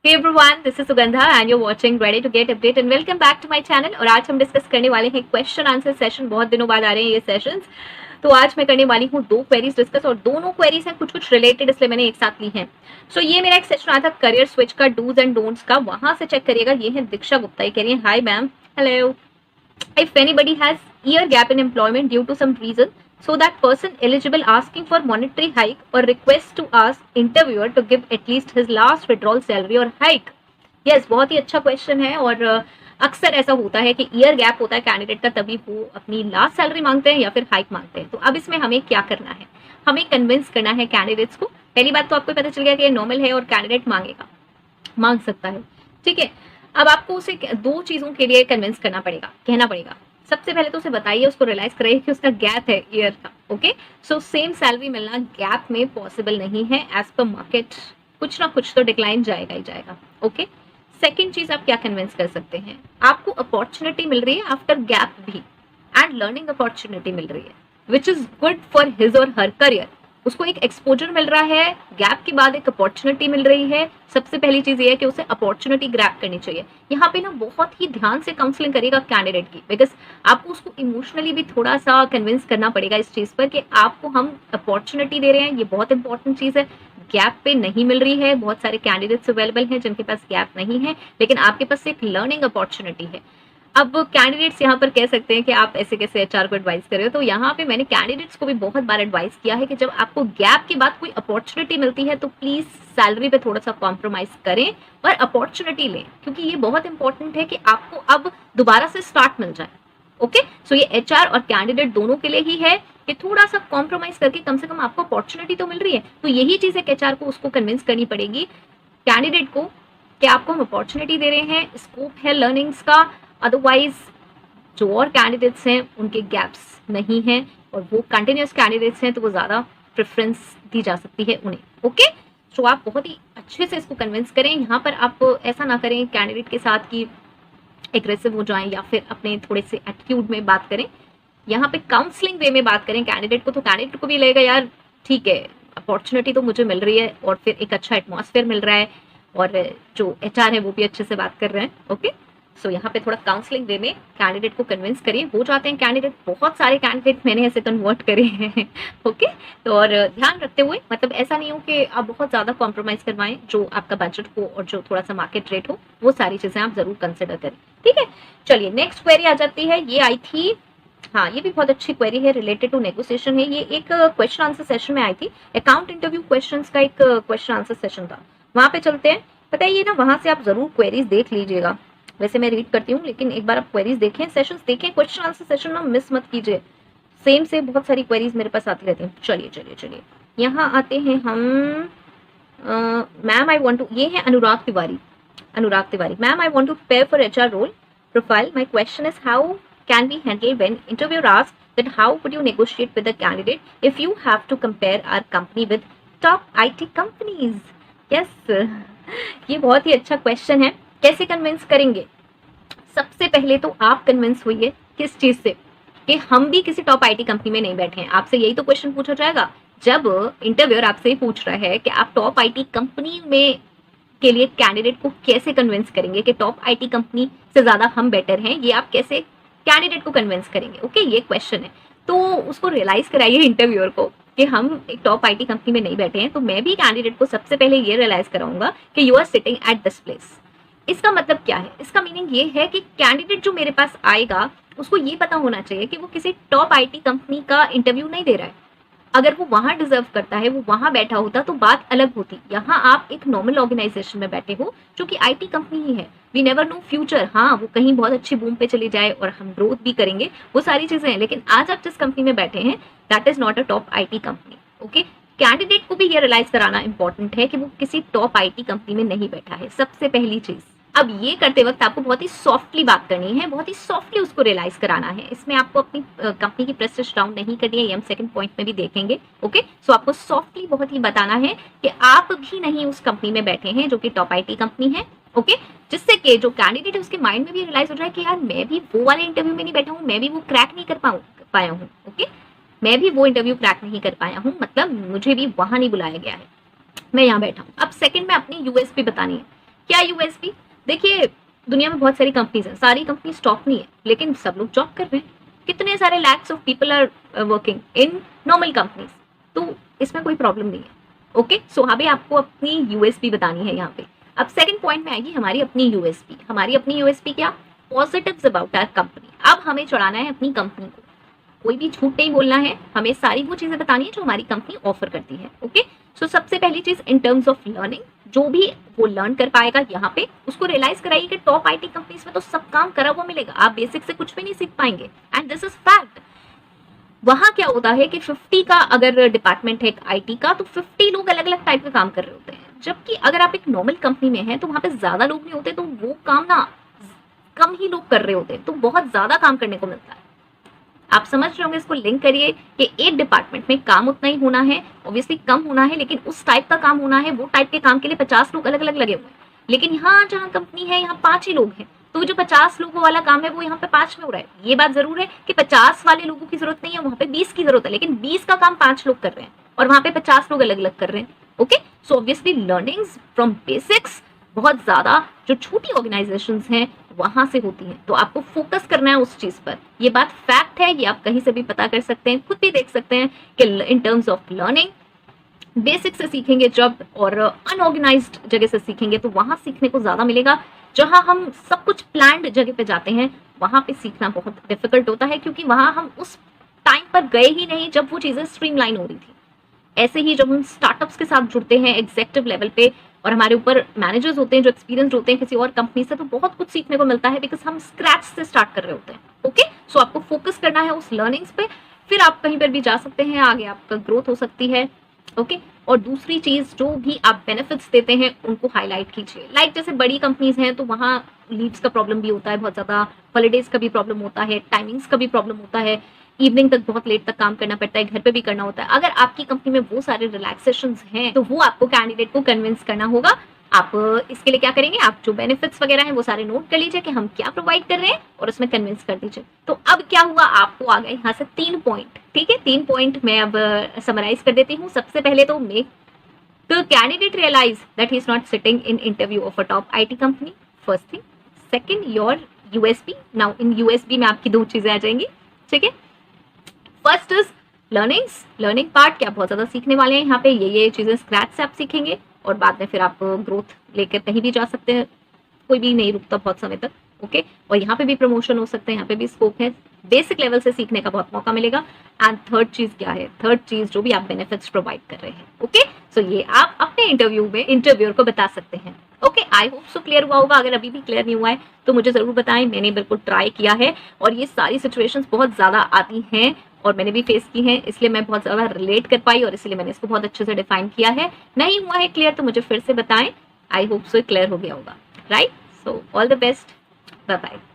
Hey everyone, this is Sugandha and you're watching Ready to Get Update and welcome back to my channel। और आज हम discuss करने वाले हैं question answer session. बहुत दिनों बाद आ रहे हैं ये सेशंस। तो आज मैं करने वाली हूँ 2 क्वेरीज डिस्कस और दोनों क्वेरीज हैं कुछ रिलेटेड, इसलिए मैंने एक साथ ली हैं। सो ये मेरा एक सेशन आया था करियर स्विच का, डूज एंड डोंट्स का, वहां से चेक करिएगा। ये है दीक्षा गुप्ता, ये कह रही है hi ma'am, hello. If anybody has year gap in employment due to some reason, so that person eligible asking for monetary hike or request to ask interviewer to give at least his last withdrawal salary or hike। yes, बहुत ही अच्छा question है। और अक्सर ऐसा होता है कि year gap होता है कैंडिडेट का, तभी वो अपनी लास्ट सैलरी मांगते हैं या फिर हाइक मांगते हैं। तो अब इसमें हमें क्या करना है, हमें कन्विंस करना है कैंडिडेट्स को। पहली बात तो आपको पता चल गया कि ये नॉर्मल है और कैंडिडेट मांगेगा, मांग सकता है, ठीक है। अब आपको उसे 2 चीजों के लिए कन्विंस करना पड़ेगा, कहना पड़ेगा। सबसे पहले तो उसे बताइए, उसको रियलाइज कराइए कि उसका गैप है ईयर का, ओके। सो सेम सैलरी मिलना गैप में पॉसिबल नहीं है। एज पर मार्केट कुछ ना कुछ तो डिक्लाइन जाएगा ही जाएगा, ओके। सेकेंड चीज आप क्या कन्विंस कर सकते हैं, आपको अपॉर्चुनिटी मिल रही है आफ्टर गैप भी, एंड लर्निंग अपॉर्चुनिटी मिल रही है which is good for his और हर करियर। उसको एक एक्सपोजर मिल रहा है, गैप के बाद एक अपॉर्चुनिटी मिल रही है। सबसे पहली चीज ये है कि उसे अपॉर्चुनिटी ग्रैब करनी चाहिए। यहाँ पे ना बहुत ही ध्यान से काउंसलिंग करेगा कैंडिडेट की, बिकॉज आपको उसको इमोशनली भी थोड़ा सा कन्विंस करना पड़ेगा इस चीज पर कि आपको हम अपॉर्चुनिटी दे रहे हैं। ये बहुत इंपॉर्टेंट चीज है, गैप पे नहीं मिल रही है। बहुत सारे कैंडिडेट्स अवेलेबल हैं जिनके पास गैप नहीं है, लेकिन आपके पास एक लर्निंग अपॉर्चुनिटी है। अब कैंडिडेट्स यहाँ पर कह सकते हैं कि आप ऐसे कैसे एचआर को एडवाइस कर रहे हो, तो यहाँ पे मैंने कैंडिडेट्स को भी बहुत बार एडवाइस किया है कि जब आपको गैप के बाद कोई अपॉर्चुनिटी मिलती है तो प्लीज सैलरी पे थोड़ा सा कॉम्प्रोमाइज करें और अपॉर्चुनिटी लें, क्योंकि ये बहुत इंपॉर्टेंट है कि आपको अब दोबारा से स्टार्ट मिल जाए, ओके। सो ये एचआर और कैंडिडेट दोनों के लिए ही है कि थोड़ा सा कॉम्प्रोमाइज करके कम से कम आपको अपॉर्चुनिटी तो मिल रही है। तो यही चीज एक एचआर को उसको कन्विंस करनी पड़ेगी कैंडिडेट को कि आपको हम अपॉर्चुनिटी दे रहे हैं, स्कोप है लर्निंग्स का। अदरवाइज जो और कैंडिडेट्स हैं उनके गैप्स नहीं हैं और वो कंटिन्यूस कैंडिडेट्स हैं, तो वो ज़्यादा प्रेफरेंस दी जा सकती है उन्हें, ओके। तो आप बहुत ही अच्छे से इसको कन्विंस करें। यहाँ पर आप ऐसा ना करें कैंडिडेट के साथ कि एग्रेसिव हो जाएं या फिर अपने थोड़े से एटीट्यूड में बात करें। यहाँ पे काउंसलिंग वे में बात करें कैंडिडेट को, तो कैंडिडेट को भी लगेगा यार ठीक है, अपॉर्चुनिटी तो मुझे मिल रही है और फिर एक अच्छा एटमॉस्फेयर मिल रहा है और जो एचआर है वो भी अच्छे से बात कर रहे हैं, ओके। सो यहाँ पे थोड़ा काउंसलिंग वे में कैंडिडेट को कन्विंस करिए। हो जाते हैं कैंडिडेट, बहुत सारे कैंडिडेट मैंने ऐसे कन्वर्ट करे हैं, ओके। तो और ध्यान रखते हुए, मतलब ऐसा नहीं हो कि आप बहुत ज़्यादा कॉम्प्रोमाइज़ करवाएं, जो आपका बजट हो और जो थोड़ा सा मार्केट रेट हो, वो सारी चीज़ें आप ज़रूर कंसिडर करें, ठीक है। चलिए नेक्स्ट क्वेरी आ जाती है, ये आई थी, हाँ ये भी बहुत अच्छी क्वेरी है, रिलेटेड टू नेगोशिएशन है। ये एक क्वेश्चन आंसर सेशन में आई थी, अकाउंट इंटरव्यू क्वेश्चंस का एक क्वेश्चन आंसर सेशन था। वहाँ पे चलते हैं, पता है ये ना, वहाँ से आप जरूर क्वेरीज देख लीजिएगा। वैसे मैं रीड करती हूँ, लेकिन एक बार आप क्वेरीज देखें, सेशंस देखें, क्वेश्चन आंसर सेशन ना मिस मत कीजिए। सेम से बहुत सारी क्वेरीज मेरे पास आती रहती हैं। चलिए चलिए चलिए यहाँ आते हैं हम। मैम आई वांट टू, ये है Anurag Tiwari, Anurag Tiwari. Ma'am I want to prepare for HR role profile. My question is how can we handle when interviewer asks that how would you negotiate with the candidate if you have to compare our company with top IT companies. Yes, ये बहुत ही अच्छा question है। कैसे convince करेंगे? सबसे पहले तो आप कन्विंस होइए किस चीज से, कि हम भी किसी टॉप आईटी कंपनी में नहीं बैठे हैं। आपसे यही तो क्वेश्चन पूछा जाएगा जब इंटरव्यूअर आपसे ही पूछ रहा है कि आप टॉप आईटी कंपनी में के लिए कैंडिडेट को कैसे कन्विंस करेंगे कि टॉप आईटी कंपनी से ज्यादा हम बेटर हैं। ये आप कैसे कैंडिडेट को कन्विंस करेंगे, ओके, ये क्वेश्चन है। तो उसको रियलाइज कराइए इंटरव्यूअर को कि हम एक टॉप आईटी कंपनी में नहीं बैठे हैं। तो मैं भी कैंडिडेट को सबसे पहले ये रियलाइज कराऊंगा कि you are sitting at this place. इसका मतलब क्या है? इसका मीनिंग ये है कि कैंडिडेट जो मेरे पास आएगा उसको ये पता होना चाहिए कि वो किसी टॉप आईटी कंपनी का इंटरव्यू नहीं दे रहा है। अगर वो वहां डिजर्व करता है, वो वहां बैठा होता, तो बात अलग होती। यहाँ आप एक नॉर्मल ऑर्गेनाइजेशन में बैठे हो जो कि आईटी कंपनी ही है। वी नेवर नो फ्यूचर, हाँ वो कहीं बहुत अच्छी बूम पे चली जाए और हम ग्रोथ भी करेंगे, वो सारी चीजें हैं। लेकिन आज आप जिस कंपनी में बैठे हैं that is not a top IT company, okay. Candidate को भी ये रियलाइज कराना इंपॉर्टेंट है कि वो किसी टॉप आईटी कंपनी में नहीं बैठा है, सबसे पहली चीज। अब ये करते वक्त आपको बहुत ही सॉफ्टली बात करनी है, बहुत ही सॉफ्टली उसको रियलाइज कराना है। इसमें आपको अपनी कंपनी की प्रेस्टीज डाउन नहीं करनी है, ये हम सेकंड पॉइंट में भी देखेंगे, ओके। सो आपको सॉफ्टली बहुत ही बताना है कि आप भी नहीं उस कंपनी में बैठे हैं जो कि टॉप आईटी कंपनी है, ओके। जिससे कि जो कैंडिडेट है उसके माइंड में भी रियलाइज हो जाए कि यार मैं भी वो वाले इंटरव्यू में नहीं बैठा हूँ, मैं भी वो क्रैक नहीं कर पाया हूँ, ओके। मैं भी वो इंटरव्यू क्रैक नहीं कर पाया हूँ, मतलब मुझे भी वहां नहीं बुलाया गया है, मैं यहाँ बैठा हूँ। अब सेकंड में अपनी यूएसपी बतानी है। क्या यूएसपी? देखिए दुनिया में बहुत सारी कंपनीज हैं, सारी कंपनी टॉप नहीं है, लेकिन सब लोग जॉब कर रहे हैं। कितने सारे lakhs of people are working in normal companies, तो इसमें कोई प्रॉब्लम नहीं है। ओके, सो अभी आपको अपनी यूएसपी बतानी है यहाँ पे। अब सेकंड पॉइंट में आएगी हमारी अपनी यूएसपी। हमारी अपनी यूएसपी क्या? Positives about our company. अब हमें चढ़ाना है अपनी कंपनी को, कोई भी झूठ नहीं बोलना है, हमें सारी वो चीजें बतानी है जो हमारी कंपनी ऑफर करती है। ओके, सो सबसे पहली चीज इन टर्म्स ऑफ लर्निंग, जो भी वो लर्न कर पाएगा यहाँ पे उसको रियलाइज कराइए कि टॉप आईटी कंपनीज में तो सब काम करा हुआ मिलेगा, आप बेसिक से कुछ भी नहीं सीख पाएंगे, एंड दिस इज फैक्ट। वहां क्या होता है कि 50 का अगर डिपार्टमेंट है एक आईटी का, तो 50 लोग अलग अलग टाइप के काम कर रहे होते हैं, जबकि अगर आप एक नॉर्मल कंपनी में हैं तो वहां पे ज्यादा लोग नहीं होते, तो वो काम ना कम ही लोग कर रहे होते हैं, तो बहुत ज्यादा काम करने को मिलता है। आप समझ रहे होंगे, इसको लिंक करिए कि एक डिपार्टमेंट में काम उतना ही होना है, ऑब्वियसली कम होना है, लेकिन उस टाइप का काम होना है, वो टाइप के काम के लिए 50 लोग अलग अलग लगे हुए हैं। लेकिन यहाँ जहाँ कंपनी है यहाँ 5 ही लोग हैं, तो जो 50 लोगों वाला काम है वो यहाँ पे 5 में हो रहा है। ये बात जरूर है कि 50 वाले लोगों की जरूरत नहीं है, वहां पे 20 की जरूरत है, लेकिन 20 का काम 5 लोग कर रहे हैं और वहां पे 50 लोग अलग अलग कर रहे हैं। Okay, so obviously learnings from basics बहुत ज्यादा जो छोटी ऑर्गेनाइजेशंस हैं वहां से होती हैं, तो आपको फोकस करना है उस चीज पर। ये बात फैक्ट है, ये आप कहीं से भी पता कर सकते हैं, खुद भी देख सकते हैं कि in terms of learning basic से सीखेंगे जब और अनऑर्गेनाइज्ड जगह से सीखेंगे तो वहां सीखने को ज्यादा मिलेगा। जहां हम सब कुछ प्लान्ड जगह पे जाते हैं वहां पे सीखना बहुत डिफिकल्ट होता है, क्योंकि वहां हम उस टाइम पर गए ही नहीं जब वो चीजें स्ट्रीमलाइन हो रही थी। ऐसे ही जब हम स्टार्टअप्स के साथ जुड़ते हैं एग्जीक्यूटिव लेवल पे और हमारे ऊपर मैनेजर्स होते हैं जो एक्सपीरियंस होते हैं किसी और कंपनी से, तो बहुत कुछ सीखने को मिलता है, बिकॉज हम स्क्रैच से स्टार्ट कर रहे होते हैं। ओके, सो आपको फोकस करना है उस लर्निंग्स पे, फिर आप कहीं पर भी जा सकते हैं, आगे आपका ग्रोथ हो सकती है। ओके, और दूसरी चीज, जो भी आप बेनिफिट्स देते हैं उनको हाईलाइट कीजिए। लाइक जैसे बड़ी कंपनीज हैं तो वहाँ लीव्स का प्रॉब्लम भी होता है बहुत ज्यादा, हॉलीडेज का भी प्रॉब्लम होता है, टाइमिंग्स का भी प्रॉब्लम होता है, इवनिंग तक बहुत लेट तक काम करना पड़ता है, घर पे भी करना होता है। अगर आपकी कंपनी में वो सारे रिलैक्सेशंस हैं तो वो आपको कैंडिडेट को कन्विंस करना होगा। आप इसके लिए क्या करेंगे, आप जो बेनिफिट्स वगैरह हैं वो सारे नोट कर लीजिए कि हम क्या प्रोवाइड कर रहे हैं और उसमें कन्विंस कर दीजिए। तो अब क्या हुआ, आपको आ गए यहाँ से 3 पॉइंट। ठीक है, 3 पॉइंट मैं अब समराइज कर देती हूँ। सबसे पहले तो make the candidate realise that he is not sitting in interview of a top IT company, first thing. Second, your USP. Now in USP में आपकी 2 चीजें आ जाएंगी। ठीक है, first is learnings, learning part क्या बहुत ज्यादा सीखने वाले हैं यहाँ पे, ये चीजें स्क्रैच से आप सीखेंगे और बाद में फिर आप ग्रोथ लेकर कहीं भी जा सकते हैं, कोई भी नहीं रुकता बहुत समय तक। ओके, और यहाँ पे भी प्रमोशन हो सकते हैं, यहाँ पे भी स्कोप है, बेसिक लेवल से सीखने का बहुत मौका मिलेगा। एंड थर्ड चीज क्या है, थर्ड चीज जो भी आप बेनिफिट्स प्रोवाइड कर रहे हैं। ओके, सो ये आप अपने इंटरव्यू में इंटरव्यूअर को बता सकते हैं। Okay, I hope so clear हुआ होगा। अगर अभी भी क्लियर नहीं हुआ है तो मुझे जरूर बताएं, मैंने बिल्कुल ट्राई किया है और ये सारी सिचुएशंस बहुत ज्यादा आती हैं और मैंने भी फेस की हैं, इसलिए मैं बहुत ज्यादा रिलेट कर पाई और इसलिए मैंने इसको बहुत अच्छे से डिफाइन किया है। नहीं हुआ है क्लियर तो मुझे फिर से बताएं, आई होप सो क्लियर हो गया होगा। Right, so all the best, bye bye.